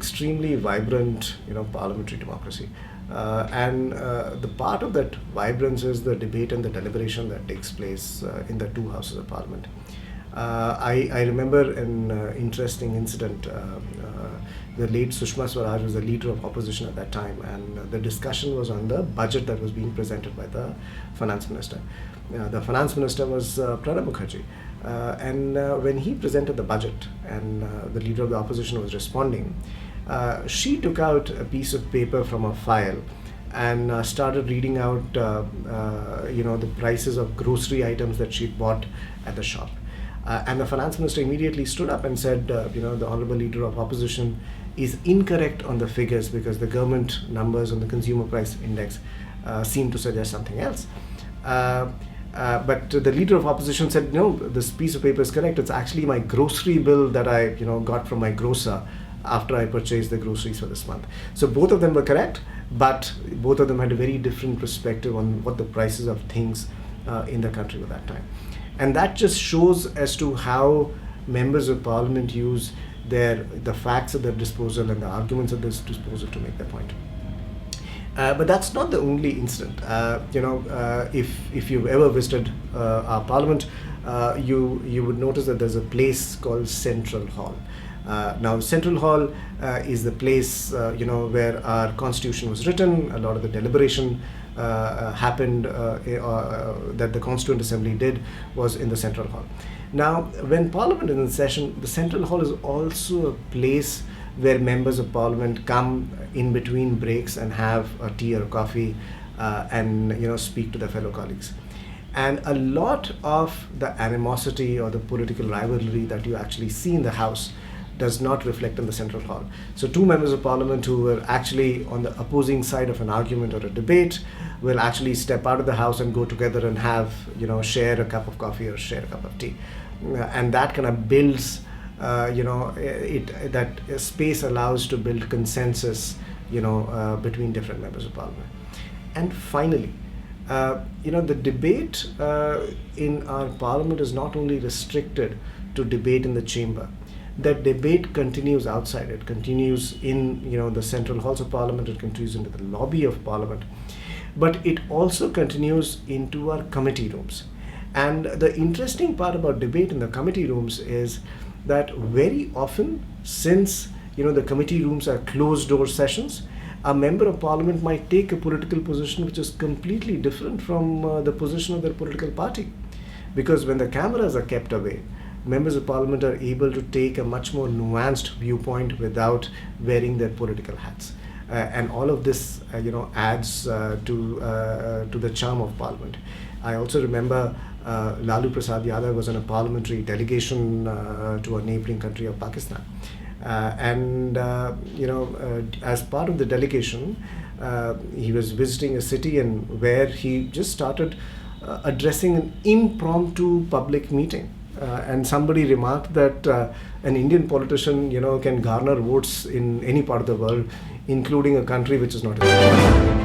extremely vibrant, parliamentary democracy. And the part of that vibrance is the debate and the deliberation that takes place in the two houses of parliament. I remember an interesting incident. The late Sushma Swaraj was the leader of opposition at that time, and the discussion was on the budget that was being presented by the finance minister. The finance minister was Pranab Mukherjee. And when he presented the budget and the leader of the opposition was responding, she took out a piece of paper from a file and started reading out the prices of grocery items that she'd bought at the shop. And the finance minister immediately stood up and said, the honorable leader of opposition is incorrect on the figures because the government numbers on the consumer price index seem to suggest something else. But the leader of opposition said, no, this piece of paper is correct. It's actually my grocery bill that I got from my grocer after I purchased the groceries for this month. So both of them were correct, but both of them had a very different perspective on what the prices of things in the country were that time. And that just shows as to how members of parliament use the facts at their disposal and the arguments at their disposal to make their point. But that's not the only incident. If you've ever visited our parliament, you would notice that there's a place called Central Hall. Now, Central Hall is the place where our constitution was written. A lot of the deliberation happened that the Constituent Assembly did was in the Central Hall. Now, when Parliament is in session, the Central Hall is also a place where members of Parliament come in between breaks and have a tea or a coffee and speak to their fellow colleagues. And a lot of the animosity or the political rivalry that you actually see in the House does not reflect in the Central Hall. So two members of Parliament who were actually on the opposing side of an argument or a debate will actually step out of the House and go together and have, share a cup of coffee or share a cup of tea. And that kind of builds, that space allows to build consensus, between different members of Parliament. And finally, the debate in our Parliament is not only restricted to debate in the chamber. That debate continues outside. It continues in the central halls of Parliament. It continues into the lobby of Parliament, but it also continues into our committee rooms. And the interesting part about debate in the committee rooms is that very often, since the committee rooms are closed door sessions, a member of Parliament might take a political position which is completely different from the position of their political party, because when the cameras are kept away, members of Parliament are able to take a much more nuanced viewpoint without wearing their political hats. And all of this, adds to the charm of Parliament. I also remember Lalu Prasad Yadav was on a parliamentary delegation to a neighboring country of Pakistan. As part of the delegation, he was visiting a city and where he just started addressing an impromptu public meeting. And somebody remarked that an Indian politician, can garner votes in any part of the world, including a country which is not India.